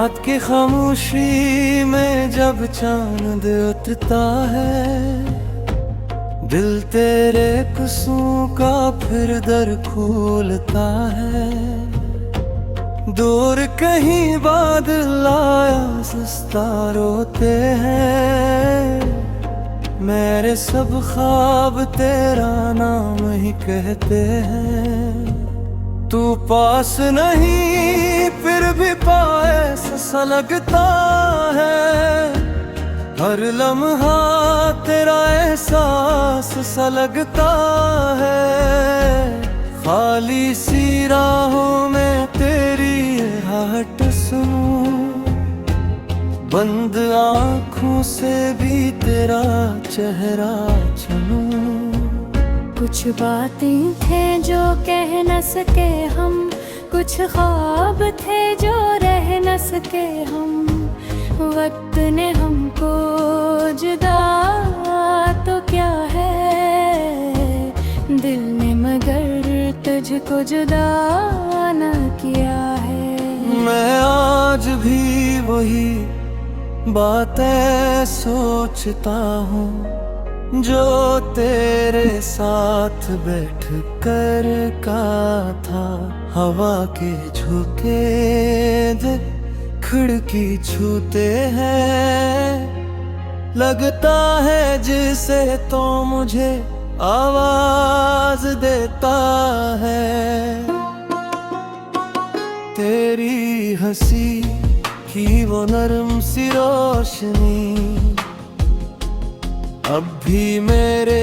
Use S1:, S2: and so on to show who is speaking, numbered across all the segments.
S1: रात की खामोशी में जब चांद उठता है, दिल तेरे कुसों का फिर दर खोलता है। दूर कहीं बादल आया सस्ता रोते हैं, मेरे सब ख्वाब तेरा नाम ही कहते हैं। तू पास नहीं फिर भी पास सा लगता है, हर लम्हा तेरा एहसास सा लगता है। खाली सी राहों में तेरी आहट सुनूं, बंद आँखों से भी तेरा चेहरा चुनूं।
S2: कुछ बातें थे जो कह न सके हम, कुछ ख्वाब थे जो रह न सके हम। वक्त ने हमको जुदा तो क्या है, दिल ने मगर तुझको जुदा न किया है।
S1: मैं आज भी वही बातें सोचता हूँ जो तेरे साथ बैठ कर का था। हवा के झोंके दे खिड़की छूते हैं, लगता है जिसे तो मुझे आवाज देता है। तेरी हंसी की वो नरम सी रोशनी अब भी मेरे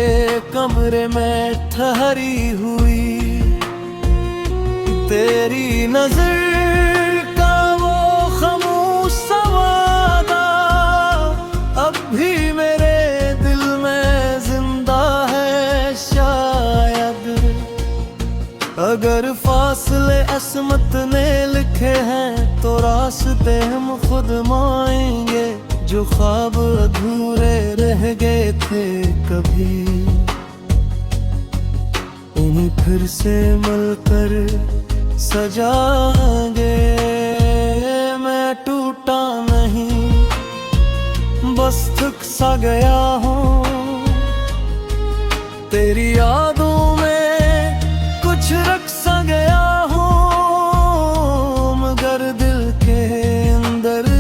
S1: कमरे में ठहरी हुई। तेरी नजर का वो खामोश सा वादा अब भी मेरे दिल में जिंदा है। शायद अगर फासले असमत ने लिखे हैं तो रास्ते हम खुद माएंगे, जो ख्वाब अधूरे रह गए थे कभी उन्हें फिर से मिलकर सजाएंगे। मैं टूटा नहीं बस थक सा गया हूँ, तेरी यादों में कुछ रख सा गया हूँ। मगर दिल के अंदर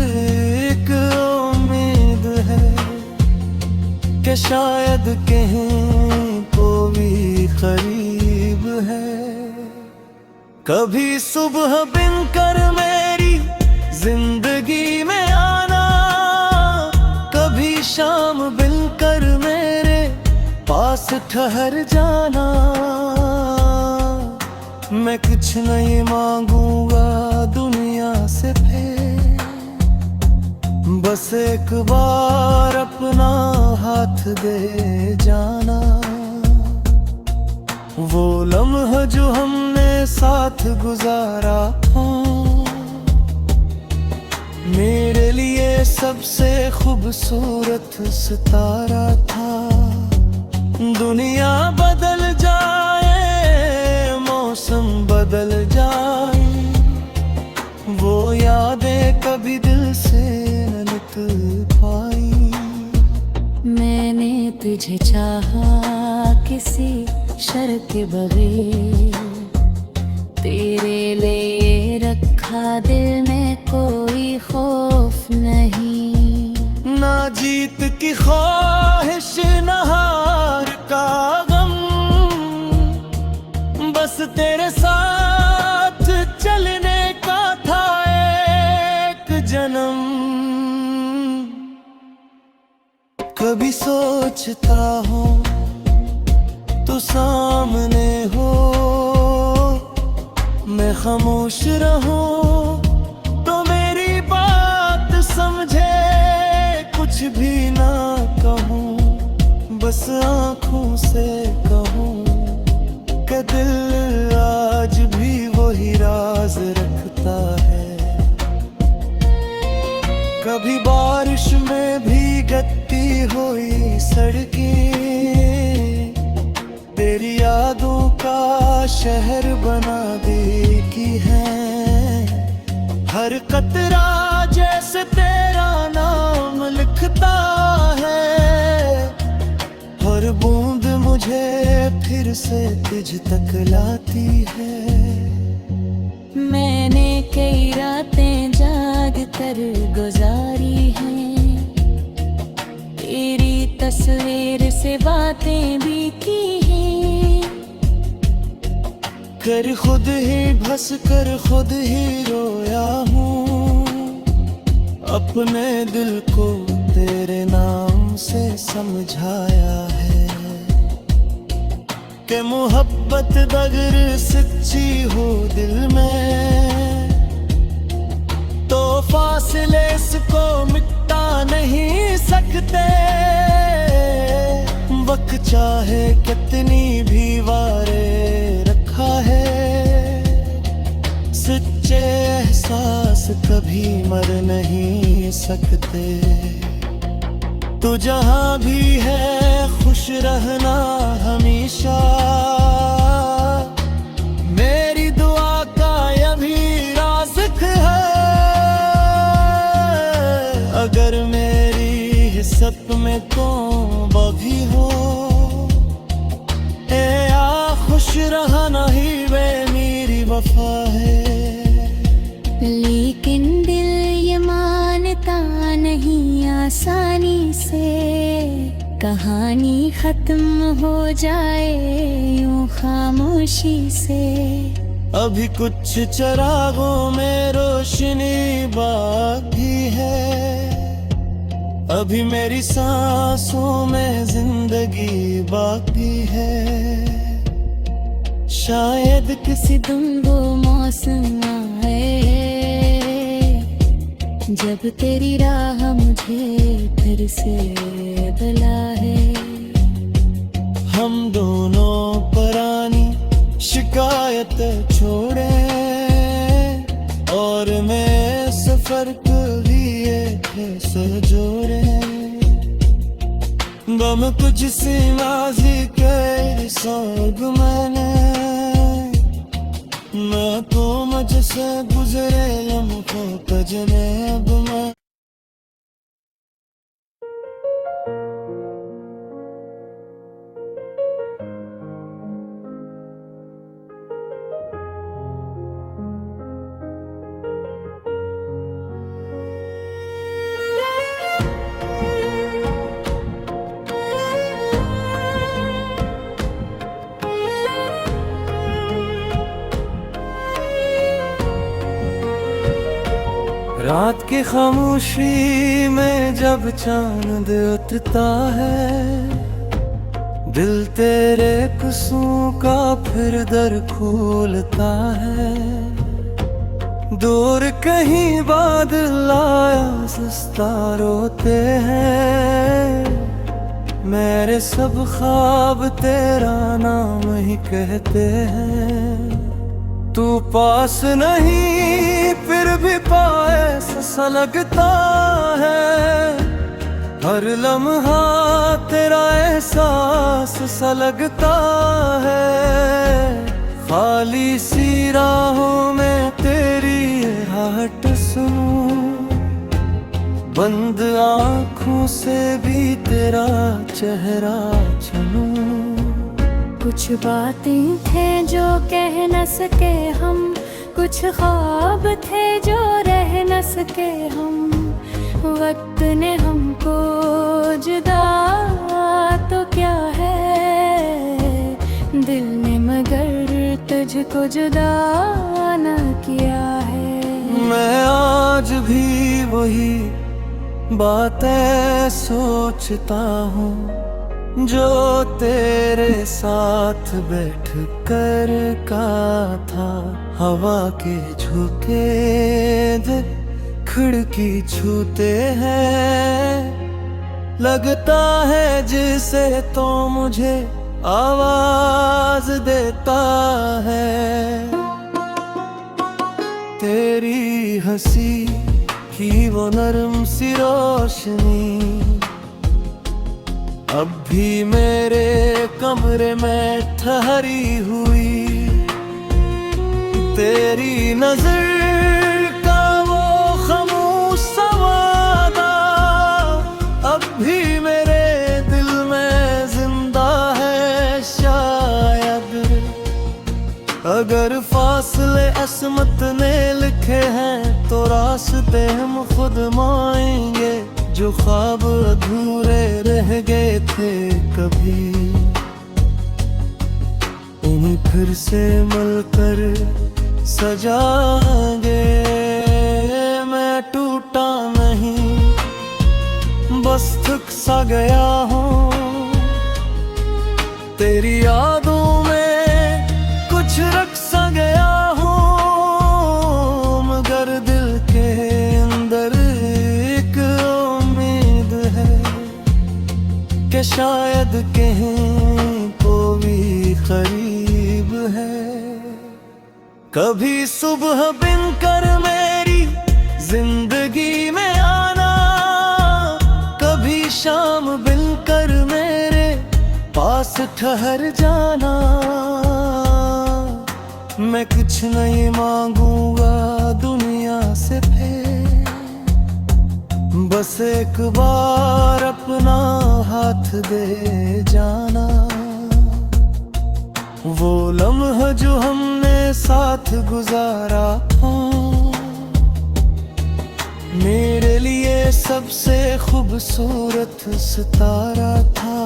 S1: कि शायद कहीं कोई करीब है। कभी सुबह बिन कर मेरी जिंदगी में आना, कभी शाम बिन कर मेरे पास ठहर जाना। मैं कुछ नहीं मांगूंगा दुनिया से फिर, बस एक बार अपना हाथ दे जाना। वो लम्हा जो हमने साथ गुजारा था, मेरे लिए सबसे खूबसूरत सितारा था। दुनिया बदल जाए, मौसम बदल जाए, वो यादें कभी दिल से पाई।
S2: मैंने तुझे चाहा किसी शर्त के बगैर, तेरे लिए रखा दिल में कोई खौफ नहीं।
S1: ना जीत की ख्वाहिश ना हार का गम, बस तेरे साथ चलने का था एक जन्म। कभी सोचता हूँ तू सामने हो, मैं खामोश रहूं तो मेरी बात समझे, कुछ भी ना कहूँ बस आँखों से कहूँ कि दिल आज भी वही राज रखता है। कभी बारिश में भीगती हुई सड़कें तेरी यादों का शहर बना देती है। हर कतरा फिर से तुझ तक लाती है।
S2: मैंने कई रातें जाग कर गुजारी हैं, तेरी तस्वीर से बातें भी की हैं।
S1: कर खुद ही भस कर खुद ही रोया हूँ, अपने दिल को तेरे नाम से समझाया है कि मोहब्बत अगर सच्ची हो दिल में तो फासले इसको मिटा नहीं सकते। वक्त चाहे कितनी भी वारे रखा है, सच्चे एहसास कभी मर नहीं सकते। तू जहाँ भी है खुश रहना हमेशा, मेरी दुआ का यह भी राज़िक है। अगर मेरी हिस्सत में तौबा भी हो, ए आ खुश रहना ही वे मेरी वफा है।
S2: लेकिन दिल ये मानता नहीं आसानी से, कहानी खत्म हो जाए यूं खामोशी से।
S1: अभी कुछ चिरागों में रोशनी बाकी है, अभी मेरी सांसों में जिंदगी बाकी है।
S2: शायद किसी दिन वो मौसम आए जब तेरी राह मुझे फिर से बुलाए।
S1: हम दोनों पुरानी शिकायत छोड़े और मैं सफर को लिए से जोड़े। गम कुछ सी माजी के सोग मैंने, मैं तो मुझसे गुजरे लम्हों का जनाब मैं। रात की खामोशी में जब चांद उठता है, दिल तेरे कसूं का फिर दर खोलता है। दूर कहीं बादल आया सस्ता रोते हैं, मेरे सब ख्वाब तेरा नाम ही कहते हैं। तू पास नहीं फिर भी पाए सा लगता है, हर लम्हा तेरा एहसास सा लगता है। खाली सी राहों में तेरी आहट सुनूं, बंद आँखों से भी तेरा चेहरा चुनूं।
S2: कुछ बातें थे जो कह न सके हम, कुछ ख्वाब थे जो रह न सके हम। वक्त ने हमको जुदा तो क्या है, दिल ने मगर तुझको जुदा न किया है।
S1: मैं आज भी वही बातें सोचता हूँ जो तेरे साथ बैठ कर का था। हवा के झोंके दिल खिड़की छूते हैं, लगता है जिसे तो मुझे आवाज देता है। तेरी हंसी की वो नरम सी रोशनी अब भी मेरे कमरे में ठहरी हुई। तेरी नजर का वो खामोश वादा अब भी मेरे दिल में जिंदा है। शायद किस्मत ने लिखे हैं तो रास्ते हम खुद माएंगे, जो ख्वाब अधूरे रह गए थे कभी, उन्हें फिर से मिलकर सजाएंगे। मैं टूटा नहीं, बस थक सा गया हूँ, तेरी यादों में कुछ रख सा गया हूँ, मगर दिल के अंदर एक उम्मीद है कि शायद कहीं कोई करीब है। कभी सुबह बिन कर मेरी जिंदगी में आना, कभी शाम बिन कर मेरे पास ठहर जाना। मैं कुछ नहीं मांगूंगा दुनिया से फिर, बस एक बार अपना हाथ दे जाना। वो लम्हा जो हमने साथ गुजारा था, मेरे लिए सबसे खूबसूरत सितारा था।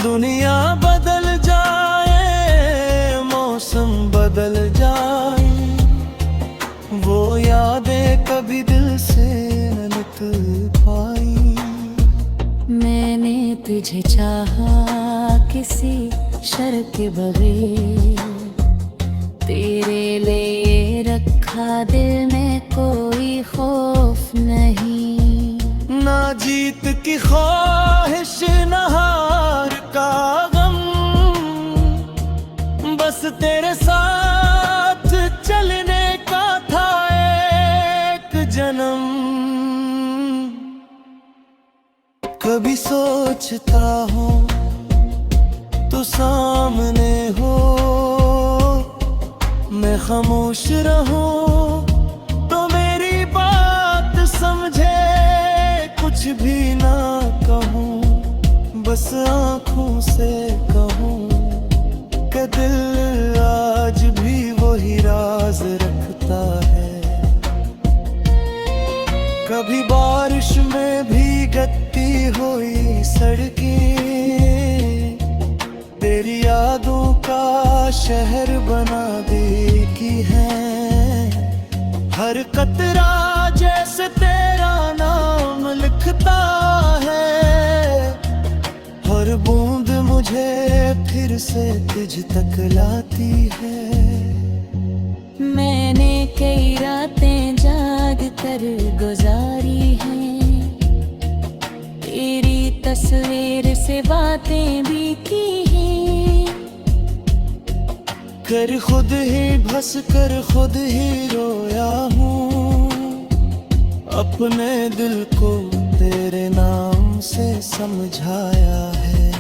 S1: दुनिया बदल जाए, मौसम बदल जाए, वो यादें कभी दिल से न निकल पाई।
S2: मैंने तुझे चाहा किसी शर्त के बगैर, तेरे लिए रखा दिल में कोई खौफ नहीं।
S1: ना जीत की ख्वाहिश न हार का गम, बस तेरे साथ चलने का था एक जन्म। कभी सोचता हूँ तू सामने हो, मैं खामोश रहूं तो मेरी बात समझे, कुछ भी ना कहूँ, बस आँखों से कहूँ कि दिल आज भी वही राज रखता है। कभी बारिश में भीगती हुई सड़कें तेरी यादों का शहर बना देती है। हर कतरा जैसे तेरा नाम लिखता है, हर बूंद मुझे फिर से तुझ तक लाती है।
S2: मैंने कई रातें जाग कर गुजारी हैं, तेरी तस्वीर से बातें भी की हैं।
S1: कर खुद ही भस कर खुद ही रोया हूँ, अपने दिल को तेरे नाम से समझाया है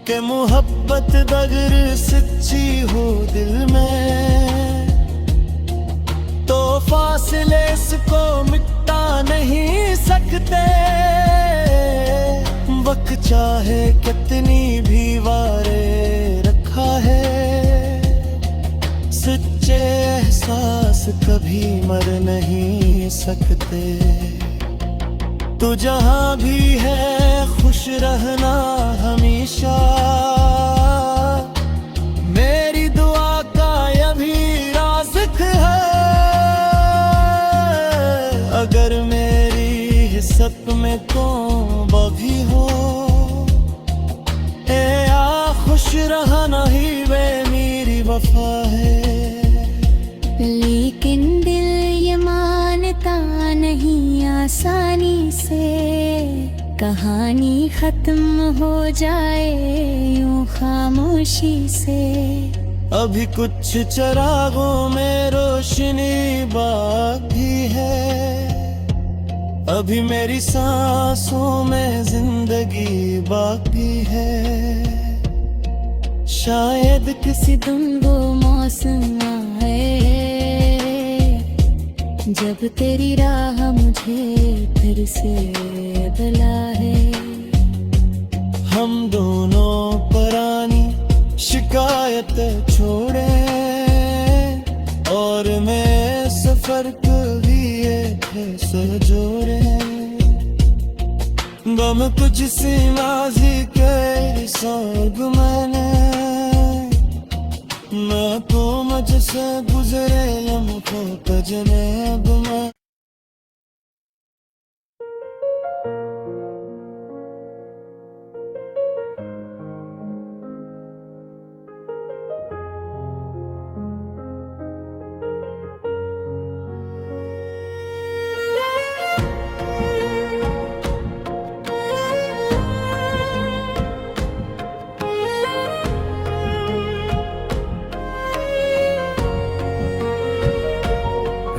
S1: कि मोहब्बत अगर सच्ची हो दिल में, तो फासले इसको मिटा नहीं सकते। वक्त चाहे कितनी भी वारे रखा है, सच्चे एहसास कभी मर नहीं सकते। तू जहाँ भी है खुश रहना हमेशा, मेरी दुआ का यह भी राज़िक है। अगर मेरी हिस्सत में तौबा भी हो, ए आ खुश रहना ही वे मेरी वफा है।
S2: लेकिन दिल ये मानता नहीं आसानी से, कहानी खत्म हो जाए यूं खामोशी से।
S1: अभी कुछ चिरागों में रोशनी बाकी है, अभी मेरी सांसों में जिंदगी बाकी है।
S2: शायद किसी दिन वो मौसम आए, जब तेरी राह मुझे फिर से बुलाए।
S1: हम दोनों पुरानी शिकायत छोड़े, और मैं सफर कभी है सजोरे गम कुछ सी माजी के सोग मैंने मैं तो मुझसे गुजरे लम्हों तजने अब मैं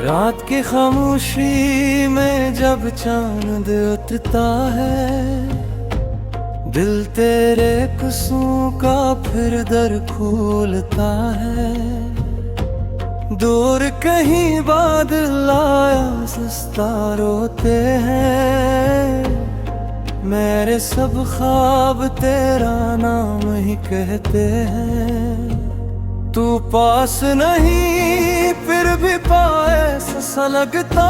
S1: रात की खामोशी में जब चांद उठता है दिल तेरे कुसों का फिर दर खोलता है। दूर कहीं बादल आया सस्ता रोते हैं मेरे सब ख्वाब तेरा नाम ही कहते हैं। तू पास नहीं फिर भी पास सा लगता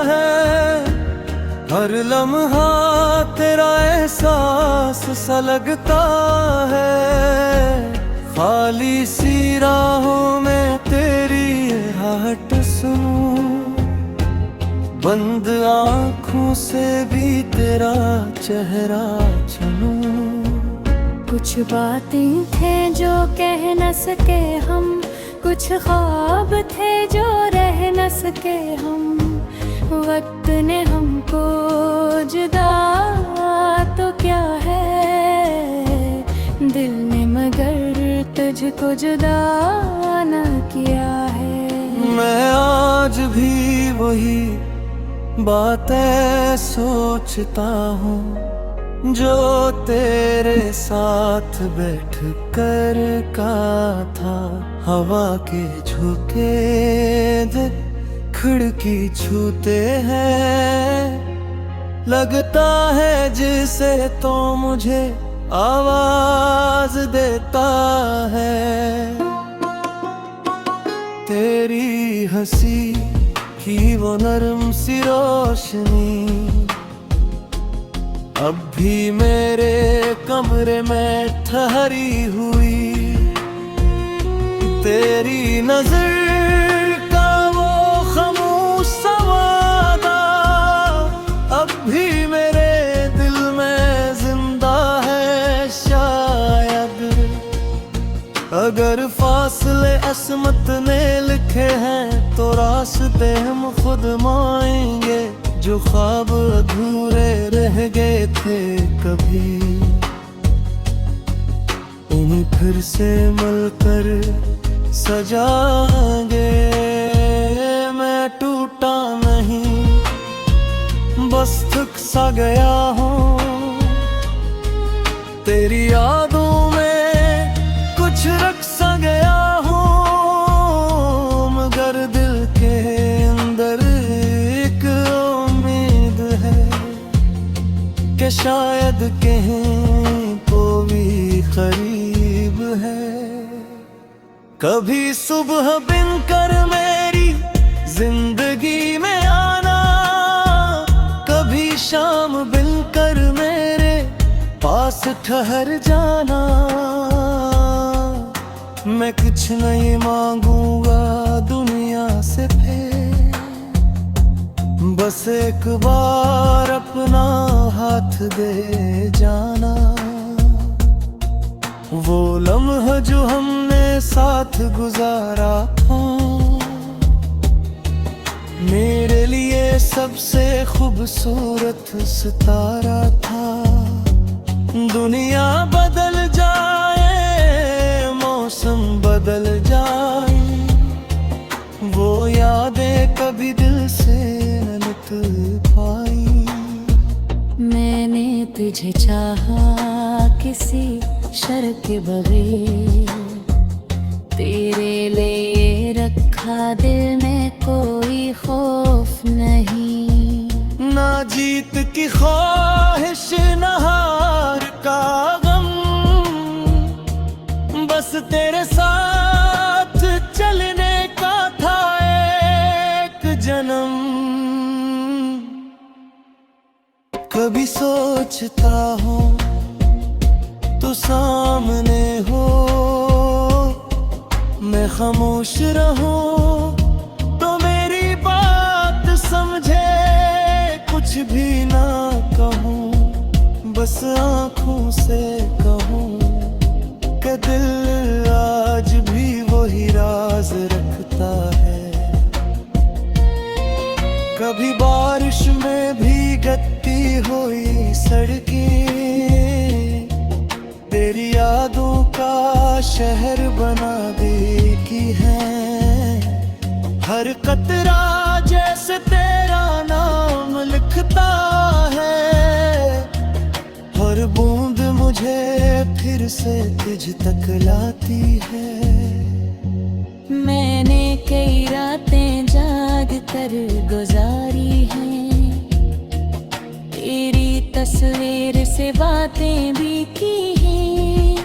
S1: है हर लम्हा तेरा एहसास सा लगता है। खाली सी राहों में तेरी आहट सुनूं बंद आँखों से भी तेरा चेहरा चुनूं।
S2: कुछ बातें थे जो कह न सके हम कुछ ख्वाब थे जो रह न सके हम वक्त ने हमको जुदा तो क्या है दिल ने मगर तुझको जुदा न किया है।
S1: मैं आज भी वही बातें सोचता हूँ जो तेरे साथ बैठ कर का था। हवा के झोंके जब खिड़की छूते हैं लगता है जिसे तो मुझे आवाज देता है। तेरी हंसी की वो नरम सी रोशनी अब भी मेरे कमरे में ठहरी हुई। तेरी नजर का वो खामोश सा वादा अब भी मेरे दिल में जिंदा है। शायद अगर फासले असमत ने लिखे हैं तो रास्ते हम खुद माएंगे जो ख्वाब अधूरे रह गए थे कभी उन्हें फिर से मिलकर सजाएंगे। मैं टूटा नहीं बस थक सा गया हूँ तेरी यादों में कुछ रख सा गया हूँ मगर दिल के अंदर कि शायद कहीं तो भी करीब है। कभी सुबह बिन कर मेरी जिंदगी में आना कभी शाम बिन कर मेरे पास ठहर जाना। मैं कुछ नहीं मांगूंगा दुनिया से फिर बस एक बार अपना हाथ दे जाना। वो लम्हा जो हमने साथ गुजारा था मेरे लिए सबसे खूबसूरत सितारा था। दुनिया बदल जाए मौसम बदल जाए वो यादें कभी दिल से न निकल पाई।
S2: मैंने तुझे चाहा किसी शर्त के बगैर तेरे लिए रखा दिल में कोई खौफ नहीं।
S1: ना जीत की ख्वाहिश न हार का गम बस तेरे साथ चलने का था। कभी सोचता हूँ तो सामने हो, मैं खामोश रहूं तो मेरी बात समझे, कुछ भी ना कहूँ बस आँखों से कहूँ कि दिल आज भी वही राज रखता है। कभी बारिश में भीगती हुई सड़कें तेरी यादों का शहर बना देती है। हर कतरा जैसे तेरा नाम लिखता है, हर बूंद मुझे फिर से तुझ तक लाती है।
S2: मैंने कई रातें जाग कर गुजारी हैं, तेरी तस्वीर से बातें भी की हैं।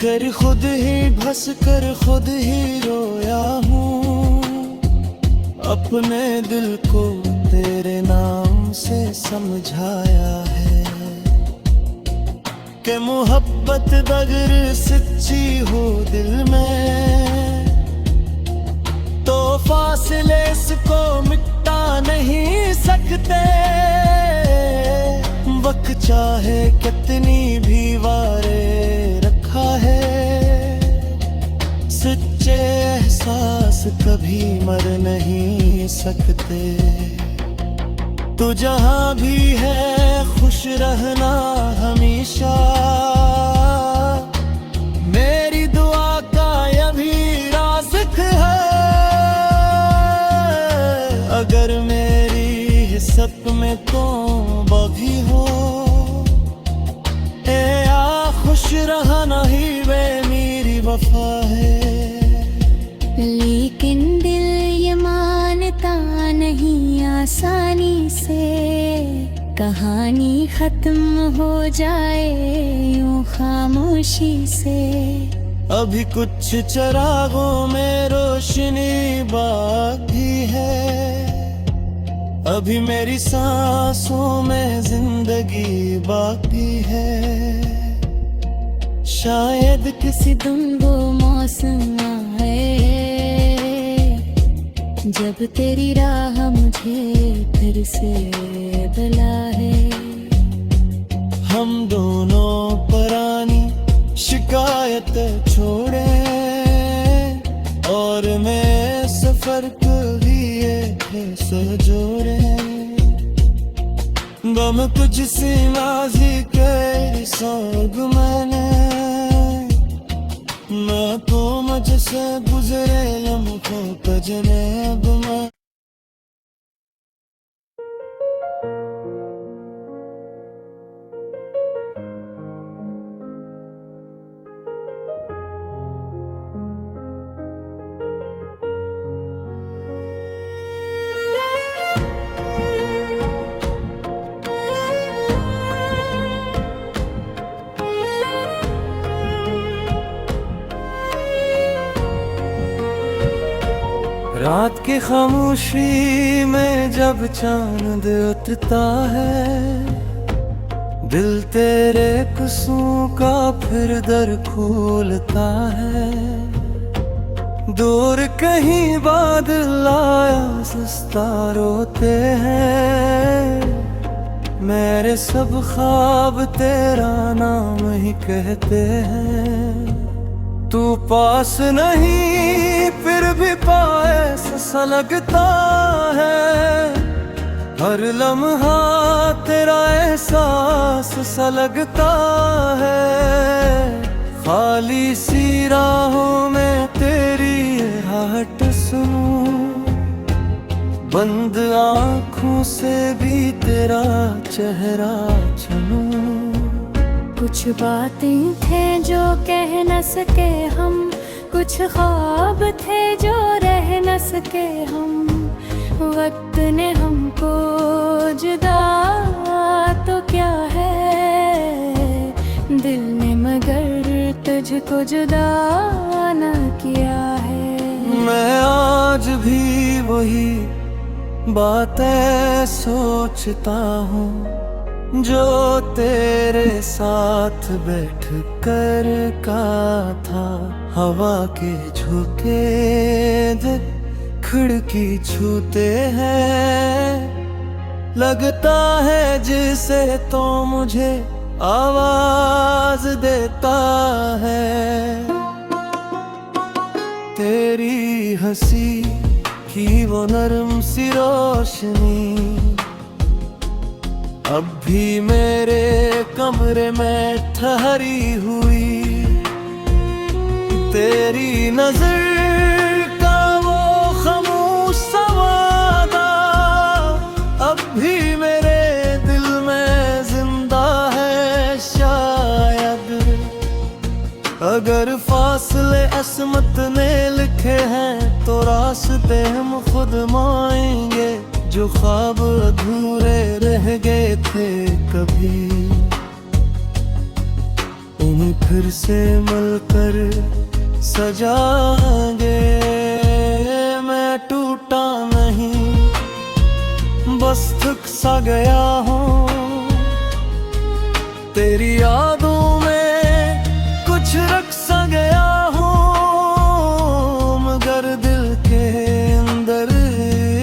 S1: कर खुद ही भस कर खुद ही रोया हूँ, अपने दिल को तेरे नाम से समझाया है कि मोहब्बत अगर सच्ची हो दिल में तो फासले इसको मिटा नहीं सकते। वक्त चाहे कितनी भी वारे रखा है, सच्चे एहसास कभी मर नहीं सकते। तू जहाँ भी है खुश रहना हमेशा, मेरी दुआ का यह भी राज़िक है। अगर मेरी हिस्सत में तौबा भी हो, ए आ खुश रहना ही वे मेरी वफा है।
S2: लेकिन दिल ये मानता नहीं आसानी से, कहानी खत्म हो जाए यूं खामोशी से।
S1: अभी कुछ चिरागों में रोशनी बाकी है, अभी मेरी सांसों में जिंदगी बाकी है। शायद
S2: किसी दिन वो मौसम आए जब तेरी राह मुझे फिर से बुलाए।
S1: हम दोनों पुरानी शिकायत छोड़े और मैं सफर को लिए सजोरे। गम तुझसे नाज़िक सोग मैंने, मैं तो मुझसे गुजरे लम्हों का जनेब में। रात की खामोशी में जब चांद उठता है, दिल तेरे किस्सों का फिर दर खोलता है। दूर कहीं बादल आया सस्ता रोते हैं, मेरे सब ख्वाब तेरा नाम ही कहते हैं। तू पास नहीं फिर भी पास सा लगता है, हर लम्हा तेरा एहसास सा लगता है। खाली सी राहों में तेरी आहट सुनूं, बंद आँखों से भी तेरा चेहरा चुनूं।
S2: कुछ बातें थे जो कह न सके हम, कुछ ख्वाब थे जो रह न सके हम। वक्त ने हमको जुदा तो क्या है, दिल ने मगर तुझको जुदा न किया है।
S1: मैं आज भी वही बातें सोचता हूँ जो तेरे साथ बैठ कर का था। हवा के झोंके जब खिड़की छूते हैं, लगता है जिसे तो मुझे आवाज देता है। तेरी हंसी की वो नरम सी रोशनी अब भी मेरे कमरे में ठहरी हुई। तेरी नजर का वो खामोश सा वादा अब भी मेरे दिल में जिंदा है शायद। अगर फासले असमत ने लिखे हैं तो रास्ते हम खुद माएंगे। जो ख्वाब अधूरे रह गए थे कभी, उन्हें फिर से मिलकर सजाएंगे। मैं टूटा नहीं, बस थक सा गया हूँ। तेरी यादों में कुछ रख सा गया हूँ, मगर दिल के अंदर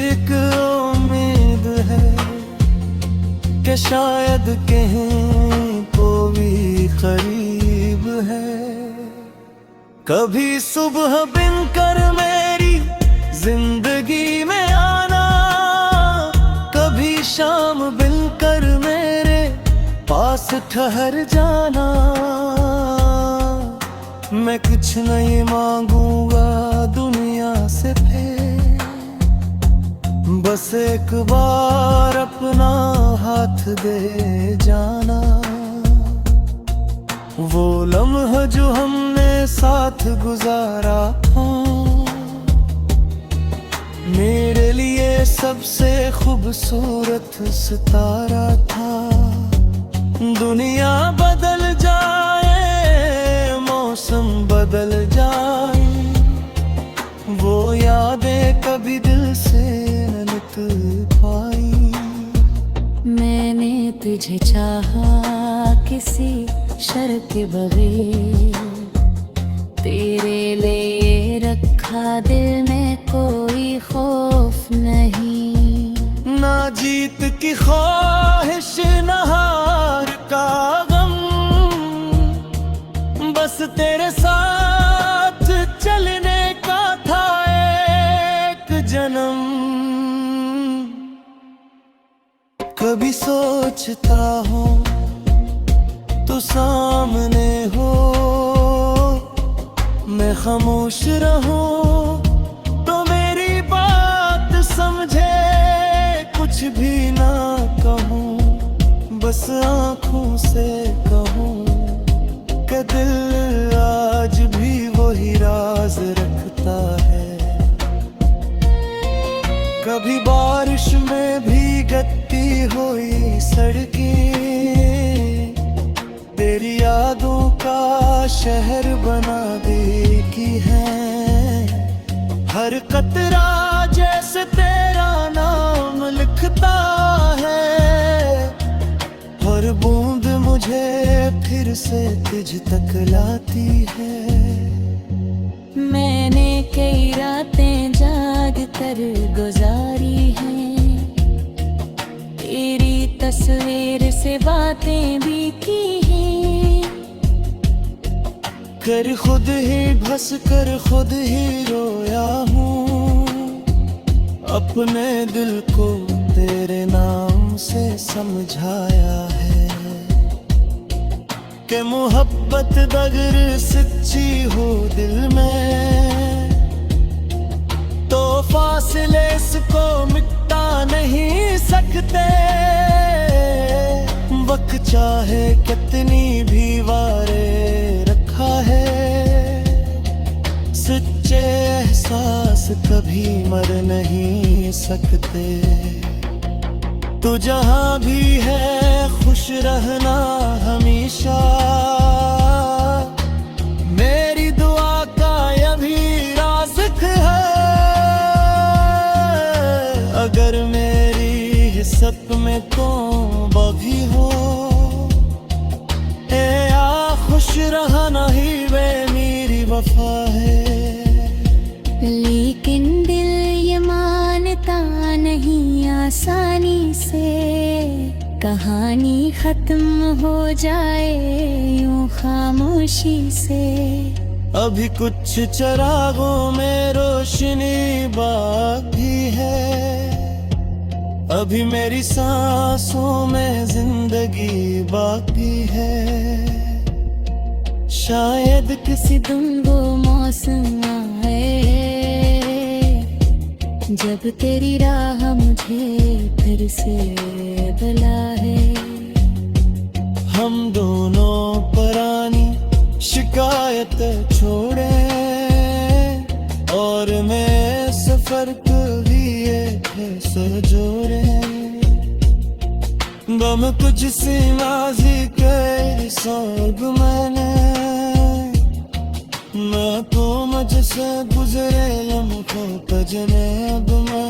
S1: एक उम्मीद है कि शायद कहीं कोई करीब है। कभी सुबह बिन कर मेरी जिंदगी में आना, कभी शाम बिन कर मेरे पास ठहर जाना। मैं कुछ नहीं मांगूंगा दुनिया से फिर, बस एक बार अपना हाथ दे जाना। वो लम्हा जो हमने साथ गुजारा था, मेरे लिए सबसे खूबसूरत सितारा था। दुनिया बदल जाए, मौसम बदल जाए, वो यादें कभी दिल से न निकल पाई।
S2: मैंने तुझे चाहा किसी शर्त के बगैर, तेरे लिए रखा दिल में कोई खौफ नहीं।
S1: ना जीत की ख्वाहिश ना हार का गम, बस तेरे साथ चलने का था एक जन्म। कभी सोचता हूँ तो सामने हो, मैं खामोश रहूं तो मेरी बात समझे। कुछ भी ना कहूँ, बस आँखों से कहूँ कि दिल आज भी वही राज रखता है। कभी बारिश में भीगती हुई सड़कें तेरी यादों का शहर बना देती है। हर कतरा जैसे तेरा नाम लिखता है, हर बूंद मुझे फिर से तुझ तक लाती है।
S2: मैंने कई रातें जाग कर गुजारी हैं, तेरी तस्वीर से बातें भी की हैं।
S1: कर खुद ही भस कर खुद ही रोया हूँ, अपने दिल को तेरे नाम से समझाया है कि मोहब्बत अगर सच्ची हो दिल में तो फासले इसको मिटा नहीं सकते। वक्त चाहे कितनी भी वारे रखा है, सच्चे एहसास कभी मर नहीं सकते। तू जहाँ भी है खुश रहना हमेशा, मेरी दुआ का यही राज़िक है। अगर मैं ये सप में तो भी हो ए आ खुश रहा नहीं वे मेरी वफा है।
S2: लेकिन दिल ये मानता नहीं आसानी से, कहानी खत्म हो जाए यूं खामोशी से।
S1: अभी कुछ चिरागों में रोशनी बाकी है, अभी मेरी सांसों में जिंदगी बाकी है।
S2: शायद किसी दिन वो मौसम आए जब तेरी राह मुझे फिर से बुलाए।
S1: हम दोनों पुरानी शिकायत छोड़े और मैं सफर को लिए सजोरे। गम कुछ सी माजी के सोग मैंने, मैं तो मुझसे गुजरे लम्हों तजने अब मैं।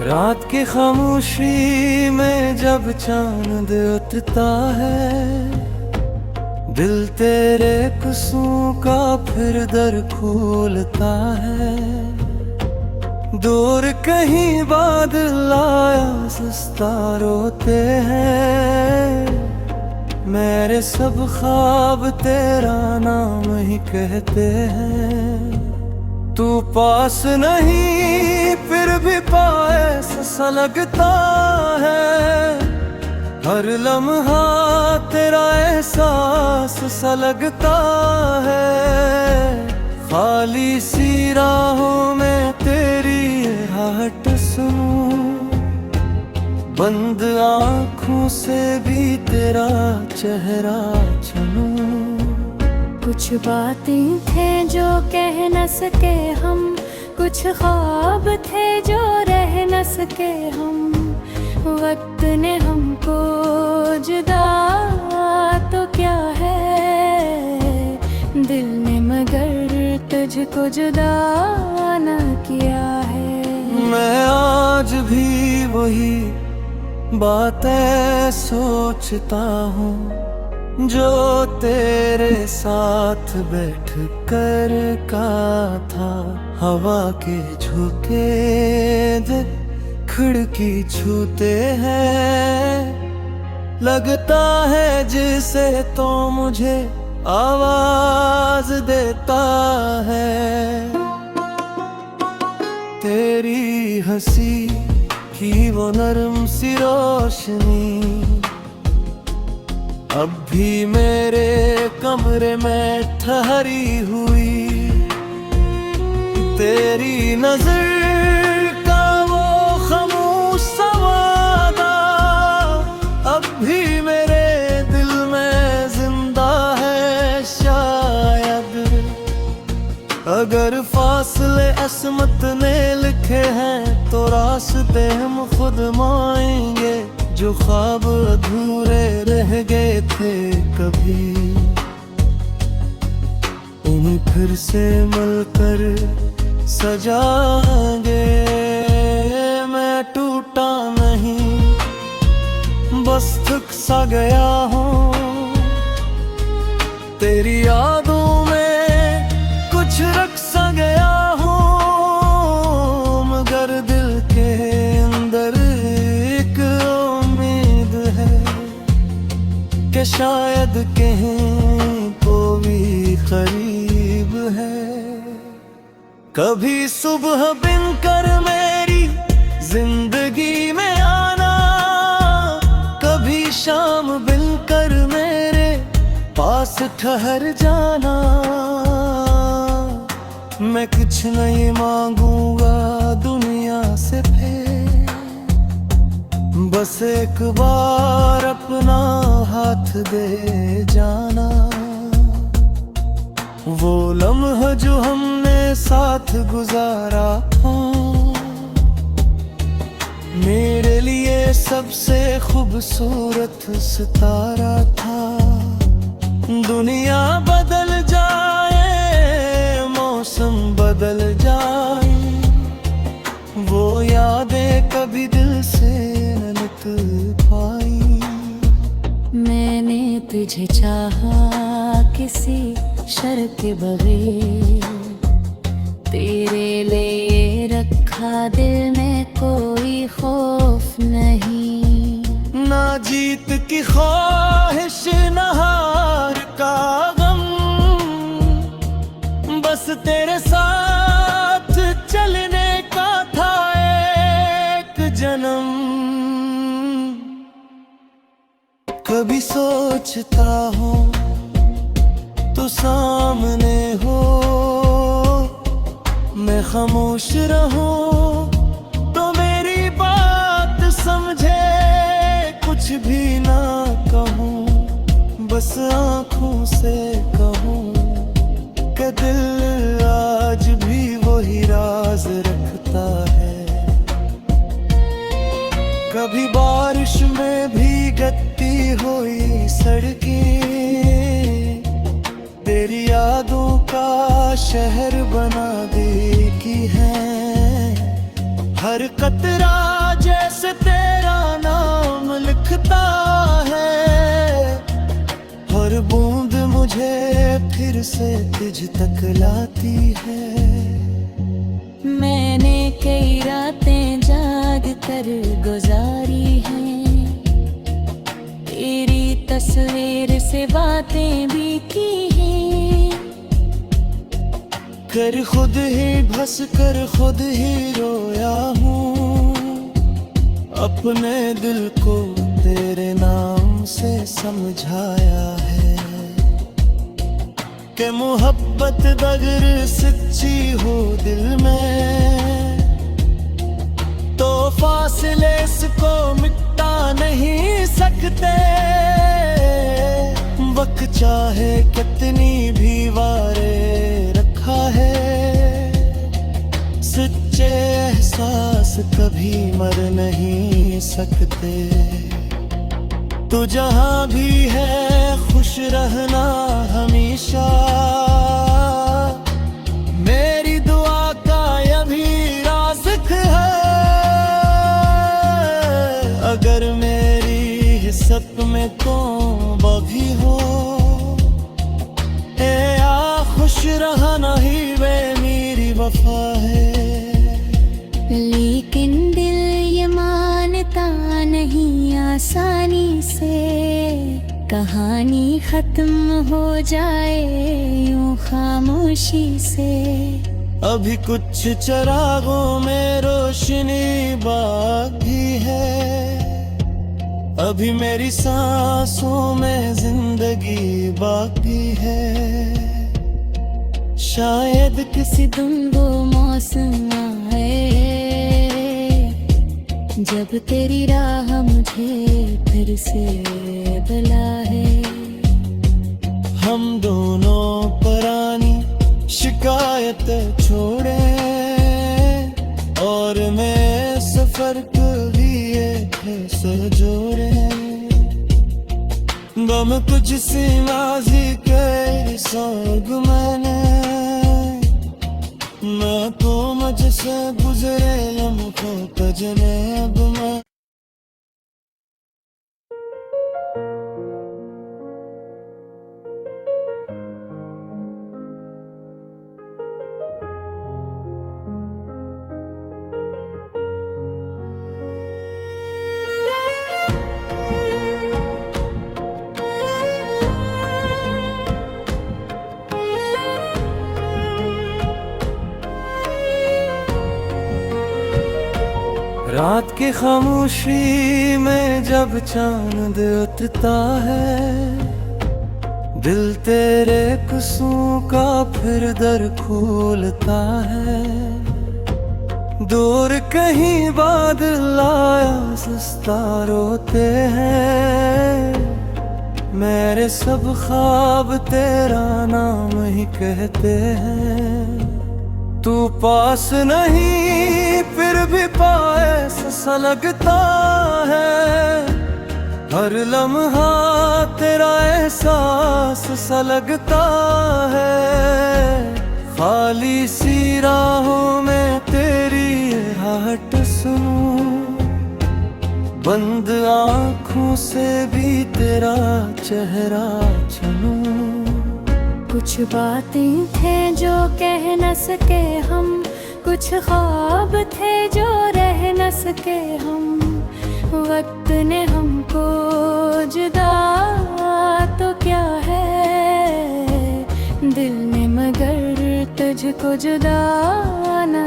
S1: रात की खामोशी में जब चांद उठता है, दिल तेरे कुसों का फिर दर खोलता है। दूर कहीं बादल आया सस्ता रोते हैं, मेरे सब ख्वाब तेरा नाम ही कहते हैं। तू पास नहीं फिर भी पास सा लगता है, हर लम्हा तेरा एहसास सा लगता है। खाली सी राहों में तेरी आहट सुनूं, बंद आँखों से भी तेरा चेहरा चुनूं।
S2: कुछ बातें थे जो कह न सके हम, कुछ ख्वाब थे जो रह न सके हम। वक्त ने हमको जुदा तो क्या है, दिल ने मगर तुझको जुदा न किया है।
S1: मैं आज भी वही बातें सोचता हूँ जो तेरे साथ बैठ कर का था। हवा के झोंके जब खिड़की छूते हैं, लगता है जिसे तो मुझे आवाज देता है। तेरी हंसी की वो नरम सी रोशनी अब भी मेरे कमरे में ठहरी हुई। तेरी नजर का वो खामोश सा वादा अब भी मेरे दिल में जिंदा है। शायद अगर फासले असमत ने लिखे हैं तो रास्ते हम खुद माएंगे। जो ख्वाब अधूरे रह गए थे कभी, उन्हें फिर से मिलकर सजाएंगे। मैं टूटा नहीं, बस थक सा गया हूँ तेरी यादों में कुछ रख सा गया हूँ। मगर दिल के अंदर एक उम्मीद है कि शायद कहीं को भी करीब है। कभी सुबह बिन कर मेरी जिंदगी में आना, कभी शाम बिन कर मेरे पास ठहर जाना। मैं कुछ नहीं मांगूंगा दुनिया से फिर, बस एक बार अपना हाथ दे जाना। वो लम्हा जो हमने साथ गुजारा मेरे लिए सबसे खूबसूरत सितारा था। दुनिया बदल जाए, मौसम बदल जाए, वो यादें कभी दिल से न निकल पाई।
S2: मैंने तुझे चाहा किसी शर्त के बगैर, तेरे लिए रखा दिल में कोई खौफ नहीं।
S1: ना जीत की ख्वाहिश ना हार का गम, बस तेरे साथ चलने का था एक जन्म। कभी सोचता हूँ तो सामने हो, मैं खामोश रहूं तो मेरी बात समझे, कुछ भी ना कहूँ बस आँखों से कहूँ कि दिल आज भी वही राज रखता है। कभी बारिश में भीगती हुई सड़कें तेरी यादों का शहर बना देगी है। हर कतरा जैसे तेरा नाम लिखता है, हर बूंद मुझे फिर से तुझ तक लाती है।
S2: मैंने कई रातें जाग कर गुजारी हैं, तेरी तस्वीर से बातें भी की हैं।
S1: कर खुद ही भस कर खुद ही रोया हूँ, अपने दिल को तेरे नाम से समझाया है कि मोहब्बत अगर सच्ची हो दिल में तो फासले इसको मिटा नहीं सकते। वक्त चाहे कितनी भी वारे रखा है, सच्चे एहसास कभी मर नहीं सकते। तू जहाँ भी है खुश रहना हमेशा, मेरी दुआ का यह भी राज़िक है। अगर मेरी हिस्सत में तौबा भी हो, ए आ खुश रहना ही वे मेरी वफा है।
S2: लेकिन दिल ये मानता नहीं आसानी से, कहानी खत्म हो जाए यूं खामोशी से।
S1: अभी कुछ चिरागों में रोशनी बाकी है, अभी मेरी सांसों में जिंदगी बाकी है।
S2: शायद किसी दिन वो मौसम आए जब तेरी राह मुझे फिर से बुलाए।
S1: हम दोनों पुरानी शिकायत छोड़े और मैं सफर कभी से जोड़े। गम कुछ सी माजी के सोग मैं तो मुझसे गुजरे लम्हों का जनाब मैं। रात की खामोशी में जब चांद उठता है, दिल तेरे कुसों का फिर दर खोलता है। दूर कहीं बादल आया सस्ता रोते हैं, मेरे सब ख्वाब तेरा नाम ही कहते हैं। तू पास नहीं फिर भी पास सा लगता है। हर लम्हा तेरा एहसास सा लगता है। खाली सी राहों में तेरी आहट सुनूं, बंद आँखों से भी तेरा चेहरा चुनूं।
S2: कुछ बातें थे जो कह न सके हम, कुछ ख्वाब थे जो रह न सके हम। वक्त ने हमको जुदा तो क्या है, दिल ने मगर तुझको जुदा न